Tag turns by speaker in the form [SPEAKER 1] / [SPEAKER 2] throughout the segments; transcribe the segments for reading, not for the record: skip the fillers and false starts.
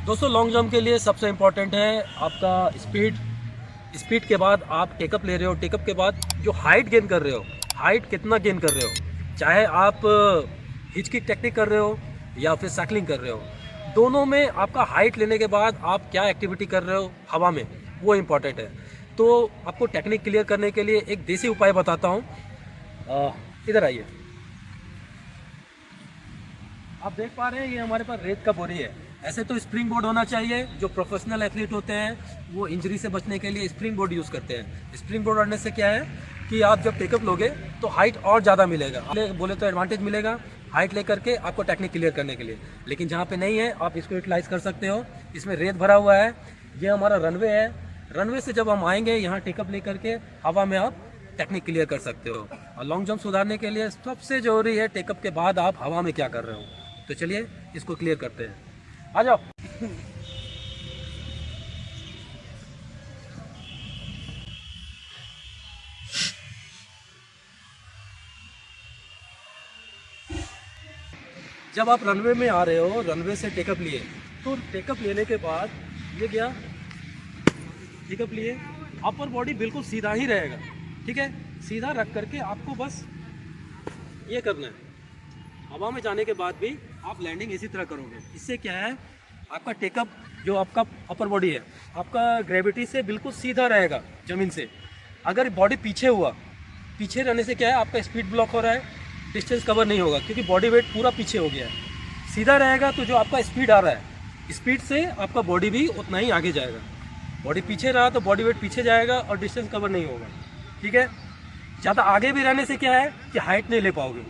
[SPEAKER 1] दोस्तों long jump के लिए सबसे इम्पोर्टेंट है आपका स्पीड। स्पीड के बाद आप टेकअप ले रहे हो, टेकअप के बाद जो हाइट गेन कर रहे हो, हाइट कितना गेन कर रहे हो, चाहे आप हिच किक टेक्निक कर रहे हो या फिर साइकिलिंग कर रहे हो, दोनों में आपका हाइट लेने के बाद आप क्या एक्टिविटी कर रहे हो हवा में, वो इम्पॉर्टेंट है। तो आपको टेक्निक क्लियर करने के लिए एक देसी उपाय बताता हूँ। इधर आइए। आप देख पा रहे हैं ये हमारे पास रेत का बोरी है। ऐसे तो स्प्रिंग बोर्ड होना चाहिए। जो प्रोफेशनल एथलीट होते हैं वो इंजरी से बचने के लिए स्प्रिंग बोर्ड यूज़ करते हैं। स्प्रिंग बोर्ड रखने से क्या है कि आप जब टेकअप लोगे तो हाइट और ज़्यादा मिलेगा, बोले तो एडवांटेज मिलेगा हाइट लेकर के आपको टेक्निक क्लियर करने के लिए। लेकिन जहाँ पे नहीं है आप इसको यूटिलाइज कर सकते हो। इसमें रेत भरा हुआ है, ये हमारा रनवे है। रनवे से जब हम आएंगे यहाँ टेकअप लेकर के हवा में आप टेक्निक क्लियर कर सकते हो। और लॉन्ग जंप सुधारने के लिए सबसे ज़रूरी है टेकअप के बाद आप हवा में क्या कर रहे हो। तो चलिए इसको क्लियर करते हैं, आ जाओ। जब आप रनवे में आ रहे हो, रनवे से टेकअप लिए, तो टेकअप लेने के बाद ये गया, टेकअप लिए, अपर बॉडी बिल्कुल सीधा ही रहेगा, ठीक है। सीधा रख करके आपको बस ये करना है। हवा में जाने के बाद भी आप लैंडिंग इसी तरह करोगे। इससे क्या है, आपका टेकअप जो आपका अपर बॉडी है आपका ग्रेविटी से बिल्कुल सीधा रहेगा ज़मीन से। अगर बॉडी पीछे हुआ, पीछे रहने से क्या है आपका स्पीड ब्लॉक हो रहा है, डिस्टेंस कवर नहीं होगा क्योंकि बॉडी वेट पूरा पीछे हो गया है। सीधा रहेगा तो जो आपका स्पीड आ रहा है, स्पीड से आपका बॉडी भी उतना ही आगे जाएगा। बॉडी पीछे रहा तो बॉडी वेट पीछे जाएगा और डिस्टेंस कवर नहीं होगा, ठीक है। ज़्यादा आगे भी रहने से क्या है कि हाइट नहीं ले पाओगे,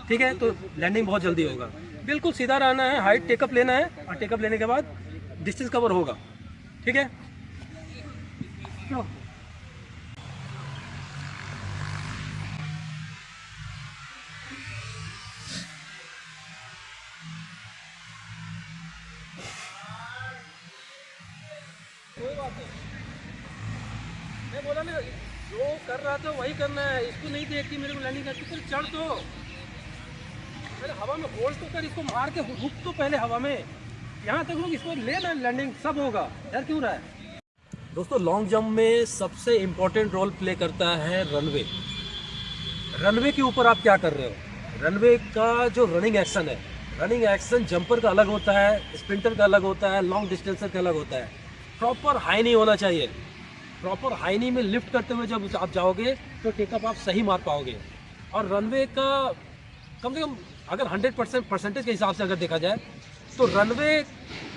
[SPEAKER 1] ठीक है। तो लैंडिंग बहुत जल्दी होगा। बिल्कुल सीधा रहना है, हाइट टेकअप लेना है और टेकअप लेने के बाद डिस्टेंस कवर होगा, ठीक है। तो कोई बात नहीं, मैं बोला ना जो कर रहा था वही करना है। इसको नहीं देख कि मेरे को लैंडिंग करके फिर चढ़ दो, पहले हवा में होल्ड तो कर, इसको मार के रुक तो पहले हवा में, यहाँ तक लोग इसको लेना, लैंडिंग सब होगा। डर क्यों रहा है। दोस्तों लॉन्ग जंप में सबसे इम्पोर्टेंट रोल प्ले करता है रनवे। रनवे के ऊपर आप क्या कर रहे हो, रनवे का जो रनिंग एक्शन है, रनिंग एक्शन जंपर का अलग होता है, स्प्रिंटर का अलग होता है, लॉन्ग डिस्टेंसर का अलग होता है। प्रॉपर हाई नहीं होना चाहिए। प्रॉपर हाई नी में लिफ्ट करते हुए जब आप जाओगे तो टेकअप आप सही मार पाओगे। और रनवे का कम से कम अगर 100% परसेंटेज के हिसाब से अगर देखा जाए तो रनवे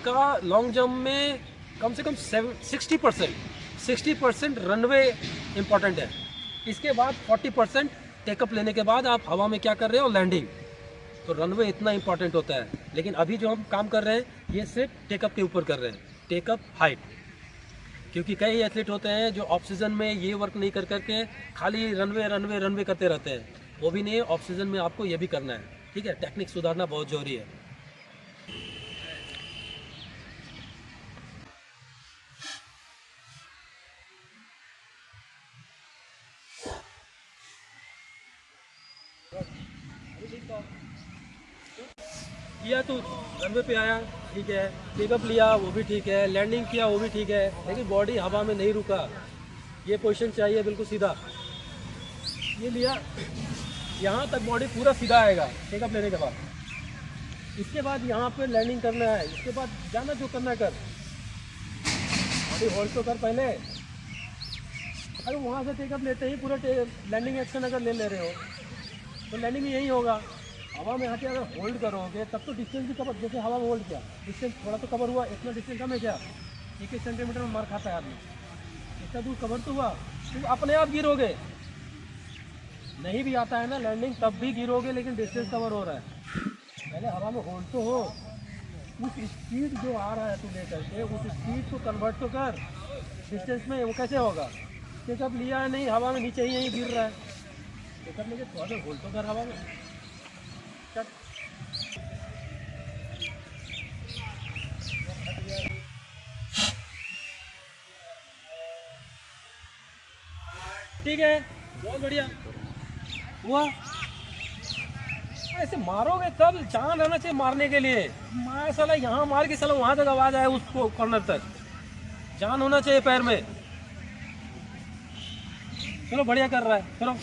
[SPEAKER 1] का लॉन्ग जंप में कम से कम 60% रनवे इम्पॉर्टेंट है। इसके बाद 40% टेकअप लेने के बाद आप हवा में क्या कर रहे हो, लैंडिंग। तो रनवे इतना इम्पॉर्टेंट होता है। लेकिन अभी जो हम काम कर रहे हैं ये सिर्फ टेकअप के ऊपर कर रहे हैं, टेकअप हाइट। क्योंकि कई एथलीट होते हैं जो ऑफ सीजन में ये वर्क नहीं कर करके खाली रनवे रनवे रनवे करते रहते हैं, वो भी नहीं। ऑफ सीजन में आपको ये भी करना है, ठीक है। टेक्निक सुधारना बहुत जरूरी है। किया तो रनवे पे आया, ठीक है, टेकअप लिया वो भी ठीक है, लैंडिंग किया वो भी ठीक है, लेकिन बॉडी हवा में नहीं रुका। ये पोजीशन चाहिए बिल्कुल सीधा, ये लिया, यहाँ तक बॉडी पूरा सीधा आएगा टेकअप लेने के बाद। इसके बाद यहाँ पे लैंडिंग करना है, इसके बाद जाना जो करना कर, बॉडी होल्ड तो कर पहले। अरे वहाँ से टेकअप लेते ही पूरा लैंडिंग एक्शन अगर ले रहे हो तो लैंडिंग यही होगा। हवा में आके अगर होल्ड करोगे तब तो डिस्टेंस भी कवर, जैसे हवा में होल्ड किया डिस्टेंस थोड़ा तो कवर हुआ, इतना डिस्टेंस हमें क्या 1 सेंटीमीटर में मार खाता है आदमी, इतना दूर कवर तो हुआ। तो अपने आप गिरोगे, नहीं भी आता है ना लैंडिंग तब भी गिरोगे, लेकिन डिस्टेंस कवर हो रहा है। पहले हवा में होल्ड तो हो, उस स्पीड जो आ रहा है तू लेकर के उस स्पीड को कन्वर्ट तो कर डिस्टेंस में। वो कैसे होगा, टेकअप लिया है नहीं, हवा में नीचे ही यहीं गिर रहा है, टेकअप लेके थोड़ा देर होल्ड तो कर हवा में। ठीक है, बहुत बढ़िया हुआ। ऐसे मारोगे तब जान रहना चाहिए मारने के लिए। मार साला यहाँ मार के साला वहाँ तक आवाज आए उसको कॉर्नर तक, जान होना चाहिए पैर में। चलो बढ़िया कर रहा है, चलो।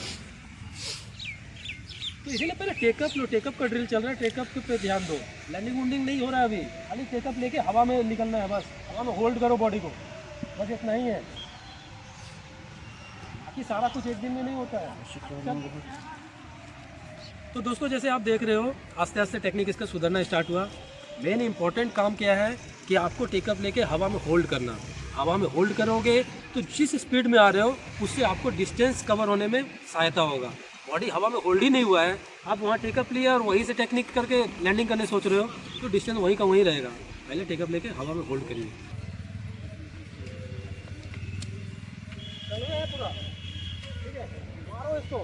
[SPEAKER 1] तो इसीलिए पहले टेकअप लो, टेकअप का ड्रिल चल रहा है, टेकअप पे ध्यान दो। लैंडिंग वुंडिंग नहीं हो रहा है अभी, खाली टेकअप लेके हवा में निकलना है बस, हवा में होल्ड करो बॉडी को, बस इतना ही है। बाकी सारा कुछ एक दिन में नहीं होता है। तो दोस्तों जैसे आप देख रहे हो आस्ते आस्ते टेक्निक इसका सुधरना स्टार्ट हुआ। मेन इंपॉर्टेंट काम क्या है कि आपको टेकअप लेके हवा में होल्ड करना। हवा में होल्ड करोगे तो जिस स्पीड में आ रहे हो उससे आपको डिस्टेंस कवर होने में सहायता होगा। बॉडी हवा में होल्ड ही नहीं हुआ है, आप वहाँ टेकअप लिया और वहीं से टेक्निक करके लैंडिंग करने सोच रहे हो तो डिस्टेंस वहीं का वहीं रहेगा। पहले टेकअप लेके हवा में होल्ड करिए। पूरा ठीक है, मारो इसको,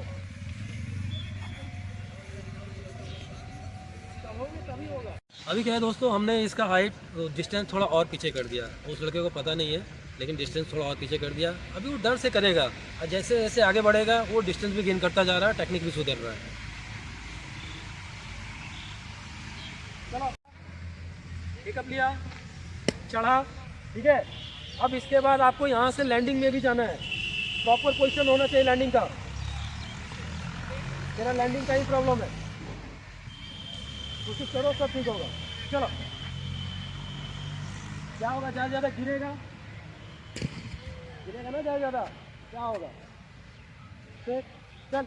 [SPEAKER 1] तभी होगा। अभी क्या है दोस्तों, हमने इसका हाइट डिस्टेंस थोड़ा और पीछे कर दिया। उस लड़के को पता नहीं है लेकिन डिस्टेंस थोड़ा और पीछे कर दिया। अभी वो डर से करेगा और जैसे जैसे आगे बढ़ेगा वो डिस्टेंस भी गेन करता जा रहा है, टेक्निक भी सुधर रहा है। चलो पिकअप लिया, चढ़ा, ठीक है। अब इसके बाद आपको यहाँ से लैंडिंग में भी जाना है, प्रॉपर पोजीशन होना चाहिए लैंडिंग का। मेरा लैंडिंग का ही प्रॉब्लम है, कोशिश करो सब ठीक होगा। चलो क्या होगा, ज़्यादा ज़्यादा गिरेगा, गिरेगा ना ज़्यादा ज़्यादा, क्या होगा फिर। चल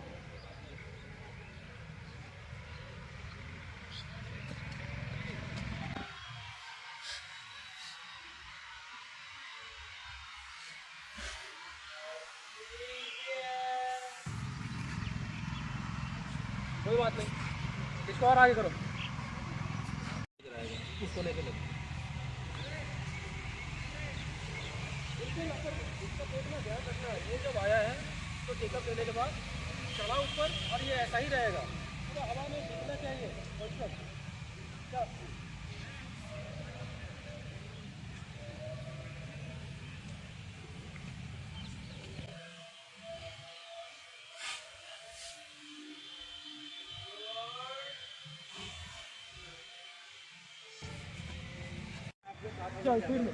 [SPEAKER 1] कोई बात नहीं, इसको और आगे करो, इसको लेके लो। इसको देखना, ध्यान रखना, ये जब आया है तो टेकअप लेने के बाद चढ़ा ऊपर और ये ऐसा ही रहेगा, पूरा हवा में दिखना चाहिए। क्या चल फिर में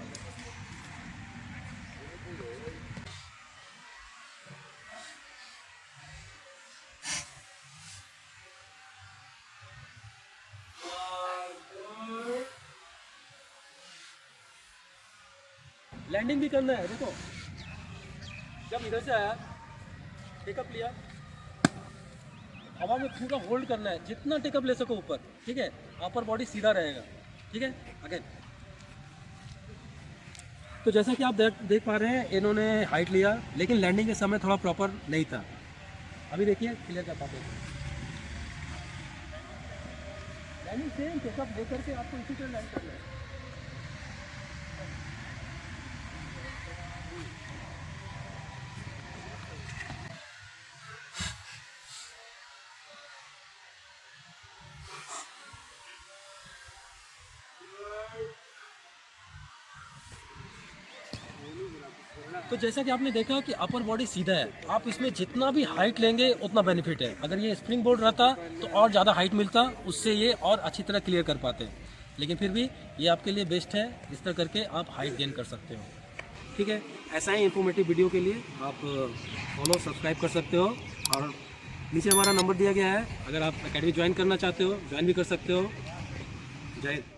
[SPEAKER 1] लैंडिंग भी करना है। देखो जब इधर से आया, टेकअप लिया, हवा में पूरा होल्ड करना है, जितना टेकअप ले सको ऊपर, ठीक है। अपर बॉडी सीधा रहेगा, ठीक है। अगेन तो जैसा कि आप देख पा रहे हैं, इन्होंने हाइट लिया लेकिन लैंडिंग के समय थोड़ा प्रॉपर नहीं था। अभी देखिए क्लियर कर पाते हैं। लैंडिंग सेम टेकअप लेकर के आपको इसी तरह लैंड करना है। तो जैसा कि आपने देखा कि अपर बॉडी सीधा है, आप इसमें जितना भी हाइट लेंगे उतना बेनिफिट है। अगर ये स्प्रिंग बोर्ड रहता तो और ज़्यादा हाइट मिलता, उससे ये और अच्छी तरह क्लियर कर पाते, लेकिन फिर भी ये आपके लिए बेस्ट है। इस तरह करके आप हाइट गेन कर सकते हो, ठीक है। ऐसा ही इंफॉर्मेटिव वीडियो के लिए आप फॉलो सब्सक्राइब कर सकते हो और नीचे हमारा नंबर दिया गया है। अगर आप एकेडमी ज्वाइन करना चाहते हो ज्वाइन भी कर सकते हो। जय हिंद।